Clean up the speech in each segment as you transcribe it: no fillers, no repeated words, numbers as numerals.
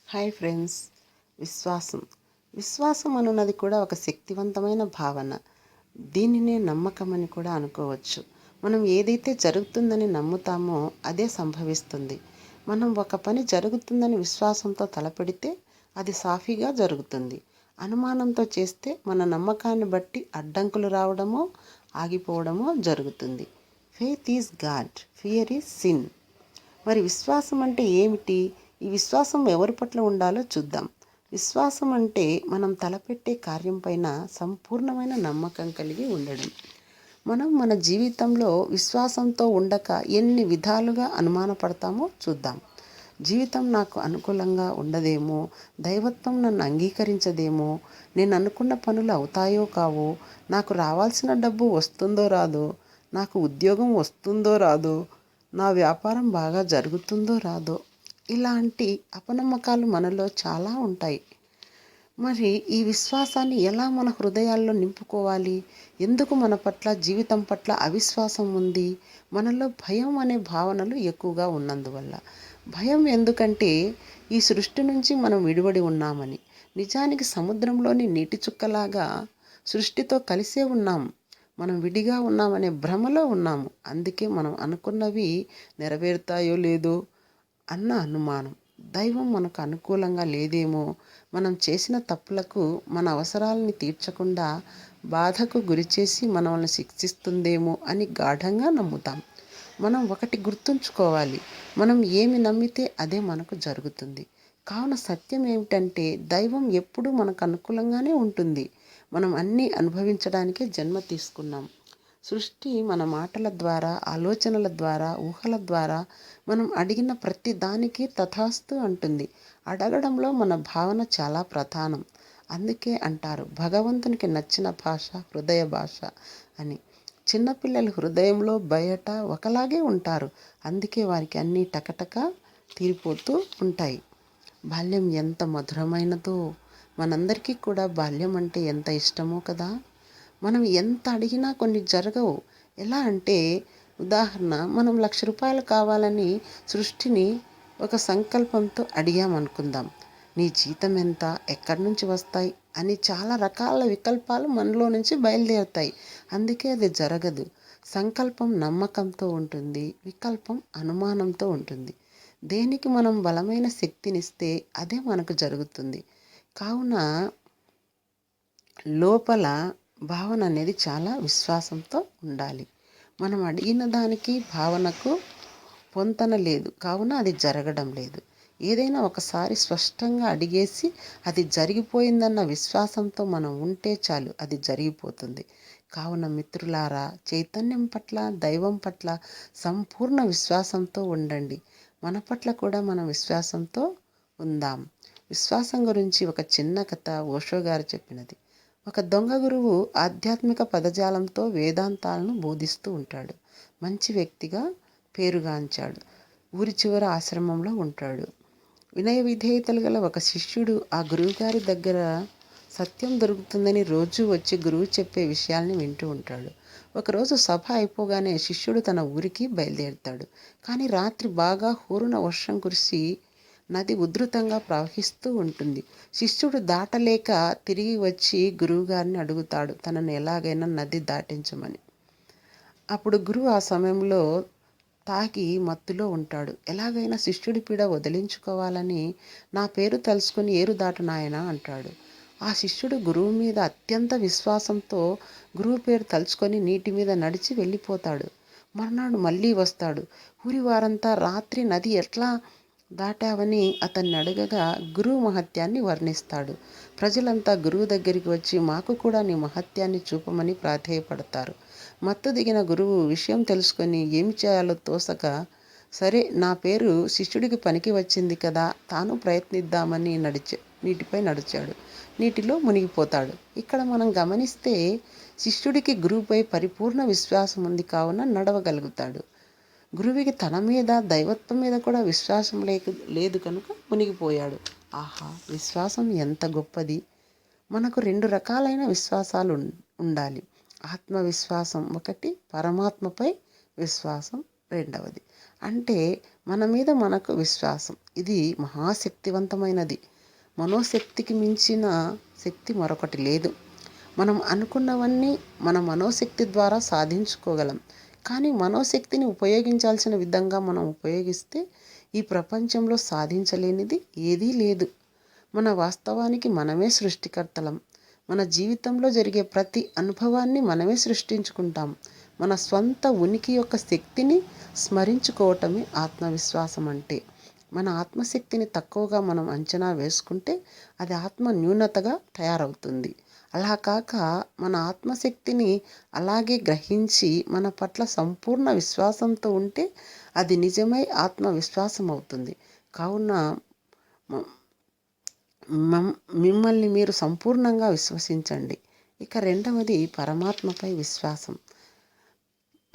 Hi friends. విశ్వాసం విశ్వాసం అనున్నది కూడా ఒక శక్తివంతమైన భావన. దీనినే నమ్మకం అని కూడా అనుకోవచ్చు. మనం ఏదైతే జరుగుతుందని నమ్ముతామో అదే సంభవిస్తుంది. మనం ఒక పని జరుగుతుందని విశ్వాసంతో తలపెడితే అది సాఫీగా జరుగుతుంది. అనుమానంతో చేస్తే మన నమ్మకాన్ని బట్టి అడ్డంకులు రావడమో ఆగిపోవడమో జరుగుతుంది. Faith is God, fear is sin. మరి విశ్వాసం అంటే ఏమిటి? ఈ విశ్వాసం ఎవరి పట్ల ఉండాలో చూద్దాం. విశ్వాసం అంటే మనం తలపెట్టే కార్యం పైన సంపూర్ణమైన నమ్మకం కలిగి ఉండడం. మనం మన జీవితంలో విశ్వాసంతో ఉండక ఎన్ని విధాలుగా అనుమానపడతామో చూద్దాం. జీవితం నాకు అనుకూలంగా ఉండదేమో, దైవత్వం నన్ను అంగీకరించదేమో, నేను అనుకున్న పనులు అవుతాయో కావో, నాకు రావాల్సిన డబ్బు వస్తుందో రాదో, నాకు ఉద్యోగం వస్తుందో రాదో, నా వ్యాపారం బాగా జరుగుతుందో రాదో, ఇలాంటి అపనమ్మకాలు మనలో చాలా ఉంటాయి. మరి ఈ విశ్వాసాన్ని ఎలా మన హృదయాల్లో నింపుకోవాలి? ఎందుకు మన పట్ల, జీవితం పట్ల అవిశ్వాసం ఉంది? మనలో భయం అనే భావనలు ఎక్కువగా ఉన్నందువల్ల. భయం ఎందుకంటే ఈ సృష్టి నుంచి మనం విడివడి ఉన్నామని. నిజానికి సముద్రంలోని నీటి చుక్కలాగా సృష్టితో కలిసే ఉన్నాం. మనం విడిగా ఉన్నామనే భ్రమలో ఉన్నాము. అందుకే మనం అనుకున్నవి నెరవేరుతాయో లేదో అన్న అనుమానం. దైవం మనకు అనుకూలంగా లేదేమో, మనం చేసిన తప్పులకు మన అవసరాలని తీర్చకుండా బాధకు గురిచేసి మనల్ని శిక్షిస్తుందేమో అని గాఢంగా నమ్ముతాం. మనం ఒకటి గుర్తుంచుకోవాలి, మనం ఏమి నమ్మితే అదే మనకు జరుగుతుంది. కావున సత్యం ఏమిటంటే దైవం ఎప్పుడూ మనకు అనుకూలంగానే ఉంటుంది. మనం అన్నీ అనుభవించడానికే జన్మ తీసుకున్నాం. సృష్టి మన మాటల ద్వారా, ఆలోచనల ద్వారా, ఊహల ద్వారా మనం అడిగిన ప్రతి దానికి తథాస్తు అంటుంది. అడగడంలో మన భావన చాలా ప్రధానం. అందుకే అంటారు భగవంతునికి నచ్చిన భాష హృదయ భాష అని. చిన్నపిల్లలు హృదయంలో బయట ఒకలాగే ఉంటారు. అందుకే వారికి అన్నీ టకటక తీరిపోతూ ఉంటాయి. బాల్యం ఎంత మధురమైనదో, మనందరికీ కూడా బాల్యం అంటే ఎంత ఇష్టమో కదా. మనం ఎంత అడిగినా కొన్ని జరగవు. ఎలా అంటే, ఉదాహరణ, మనం ₹1,00,000 కావాలని సృష్టిని ఒక సంకల్పంతో అడిగామనుకుందాం. నీ జీతం ఎంత, ఎక్కడి నుంచి వస్తాయి అని చాలా రకాల వికల్పాలు మనలో నుంచి బయలుదేరుతాయి. అందుకే అది జరగదు. సంకల్పం నమ్మకంతో ఉంటుంది, వికల్పం అనుమానంతో ఉంటుంది. దేనికి మనం బలమైన శక్తినిస్తే అదే మనకు జరుగుతుంది. కావున లోపల భావన అనేది చాలా విశ్వాసంతో ఉండాలి. మనం అడిగిన దానికి భావనకు పొంతన లేదు, కావున అది జరగడం లేదు. ఏదైనా ఒకసారి స్పష్టంగా అడిగేసి అది జరిగిపోయిందన్న విశ్వాసంతో మనం ఉంటే చాలు, అది జరిగిపోతుంది. కావున మిత్రులారా, చైతన్యం పట్ల, దైవం పట్ల సంపూర్ణ విశ్వాసంతో ఉండండి. మన పట్ల కూడా మనం విశ్వాసంతో ఉందాం. విశ్వాసం గురించి ఒక చిన్న కథ ఓషో గారు చెప్పినది. ఒక దొంగ గురువు ఆధ్యాత్మిక పదజాలంతో వేదాంతాలను బోధిస్తూ ఉంటాడు. మంచి వ్యక్తిగా పేరుగాంచాడు. ఊరి చివర ఆశ్రమంలో ఉంటాడు. వినయ విధేయతలు గల ఒక శిష్యుడు ఆ గురువుగారి దగ్గర సత్యం దొరుకుతుందని రోజు వచ్చి గురువు చెప్పే విషయాల్ని వింటూ ఉంటాడు. ఒకరోజు సభ అయిపోగానే శిష్యుడు తన ఊరికి బయలుదేరుతాడు. కానీ రాత్రి బాగా హూరున వర్షం కురిసి నది ఉధృతంగా ప్రవహిస్తూ ఉంటుంది. శిష్యుడు దాటలేక తిరిగి వచ్చి గురువుగారిని అడుగుతాడు తనను ఎలాగైనా నది దాటించమని. అప్పుడు గురువు ఆ సమయంలో తాగి మత్తులో ఉంటాడు. ఎలాగైనా శిష్యుడి పీడ వదిలించుకోవాలని నా పేరు తలుసుకుని ఏరు దాటు నాయనా అంటాడు. ఆ శిష్యుడు గురువు మీద అత్యంత విశ్వాసంతో గురువు పేరు తలుచుకొని నీటి మీద నడిచి వెళ్ళిపోతాడు. మర్నాడు మళ్ళీ వస్తాడు. ఊరి వారంతా రాత్రి నది ఎట్లా దాటావని అతన్ని అడగగా గురువు మహత్యాన్ని వర్ణిస్తాడు. ప్రజలంతా గురువు దగ్గరికి వచ్చి మాకు కూడా నీ మహత్యాన్ని చూపమని ప్రాధేయపడతారు. మత్తు దిగిన గురువు విషయం తెలుసుకొని ఏమి చేయాలో తోసక, సరే నా పేరు శిష్యుడికి పనికి వచ్చింది కదా, తాను ప్రయత్నిద్దామని నీటిపై నడిచాడు. నీటిలో మునిగిపోతాడు. ఇక్కడ మనం గమనిస్తే శిష్యుడికి గురువుపై పరిపూర్ణ విశ్వాసం ఉంది, కావున నడవగలుగుతాడు. గురువుకి తన మీద, దైవత్వం మీద కూడా విశ్వాసం లేదు కనుక మునిగిపోయాడు. ఆహా, విశ్వాసం ఎంత గొప్పది! మనకు 2 రకాలైన విశ్వాసాలు ఉండాలి. ఆత్మవిశ్వాసం ఒకటి, పరమాత్మపై విశ్వాసం రెండవది. అంటే మన మీద మనకు విశ్వాసం ఇది మహాశక్తివంతమైనది. మనోశక్తికి మించిన శక్తి మరొకటి లేదు. మనం అనుకున్నవన్నీ మన మనోశక్తి ద్వారా సాధించుకోగలం. కానీ మనోశక్తిని ఉపయోగించాల్సిన విధంగా మనం ఉపయోగిస్తే ఈ ప్రపంచంలో సాధించలేనిది ఏదీ లేదు. మన వాస్తవానికి మనమే సృష్టికర్తలం. మన జీవితంలో జరిగే ప్రతి అనుభవాన్ని మనమే సృష్టించుకుంటాం. మన స్వంత ఉనికి యొక్క శక్తిని స్మరించుకోవటమే ఆత్మవిశ్వాసం అంటే. మన ఆత్మశక్తిని తక్కువగా మనం అంచనా వేసుకుంటే అది ఆత్మ న్యూనతగా తయారవుతుంది. అలా కాక మన ఆత్మశక్తిని అలాగే గ్రహించి మన పట్ల సంపూర్ణ విశ్వాసంతో ఉంటే అది నిజమై ఆత్మవిశ్వాసం అవుతుంది. కావున మ- మిమ్మల్ని మీరు సంపూర్ణంగా విశ్వసించండి. ఇక రెండవది పరమాత్మపై విశ్వాసం.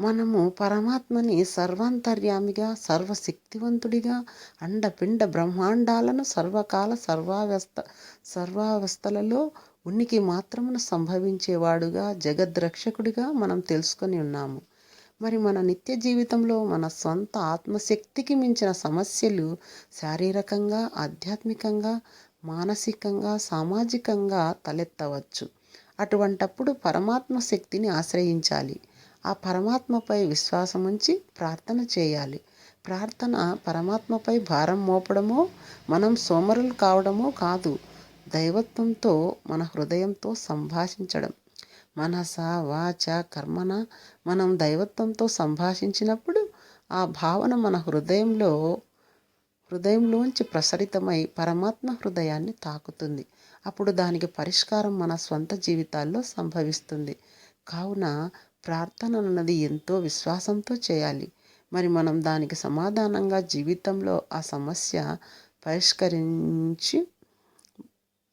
మనము పరమాత్మని సర్వాంతర్యామిగా, సర్వశక్తివంతుడిగా, అండపిండ బ్రహ్మాండాలను సర్వకాల సర్వావస్థలలో ఉనికి మాత్రమున సంభవించేవాడుగా, జగద్రక్షకుడిగా మనం తెలుసుకొని ఉన్నాము. మరి మన నిత్య జీవితంలో మన సొంత ఆత్మశక్తికి మించిన సమస్యలు శారీరకంగా, ఆధ్యాత్మికంగా, మానసికంగా, సామాజికంగా తలెత్తవచ్చు. అటువంటప్పుడు పరమాత్మ శక్తిని ఆశ్రయించాలి. ఆ పరమాత్మపై విశ్వాసం ఉంచి ప్రార్థన చేయాలి. ప్రార్థన పరమాత్మపై భారం మోపడమో, మనం సోమరులు కావడమో కాదు. దైవత్వంతో మన హృదయంతో సంభాషించడం. మనస, వాచ, కర్మన మనం దైవత్వంతో సంభాషించినప్పుడు ఆ భావన మన హృదయంలోంచి ప్రసరితమై పరమాత్మ హృదయాన్ని తాకుతుంది. అప్పుడు దానికి పరిష్కారం మన స్వంత జీవితాల్లో సంభవిస్తుంది. కావున ప్రార్థన అన్నది ఎంతో విశ్వాసంతో చేయాలి. మరి మనం దానికి సమాధానంగా జీవితంలో ఆ సమస్య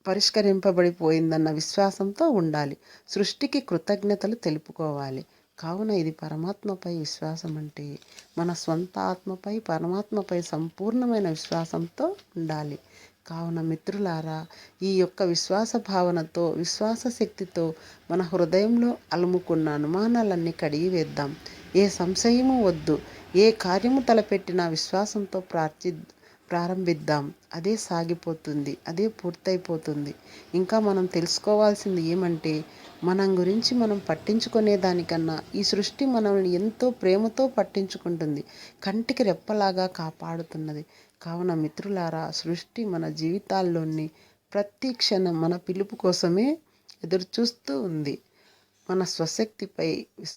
పరిష్కరింపబడిపోయిందన్న విశ్వాసంతో ఉండాలి. సృష్టికి కృతజ్ఞతలు తెలుపుకోవాలి. కావున ఇది పరమాత్మపై విశ్వాసం అంటే మన స్వంత ఆత్మపై, పరమాత్మపై సంపూర్ణమైన విశ్వాసంతో ఉండాలి. కావున మిత్రులారా, ఈ యొక్క విశ్వాస భావనతో, విశ్వాస శక్తితో మన హృదయంలో అలుముకున్న అనుమానాలన్నీ కడిగివేద్దాం. ఏ సంశయము వద్దు. ఏ కార్యము తలపెట్టినా విశ్వాసంతో ప్రారంభిద్దాం. అదే సాగిపోతుంది, అదే పూర్తయిపోతుంది. ఇంకా మనం తెలుసుకోవాల్సింది ఏమంటే, మనం గురించి మనం పట్టించుకునే దానికన్నా ఈ సృష్టి మనల్ని ఎంతో ప్రేమతో పట్టించుకుంటుంది, కంటికి రెప్పలాగా కాపాడుతున్నది. కావున మిత్రులారా, సృష్టి మన జీవితాల్లోని ప్రతి క్షణం మన పిలుపు కోసమే ఎదురుచూస్తూ ఉంది. మన స్వశక్తిపై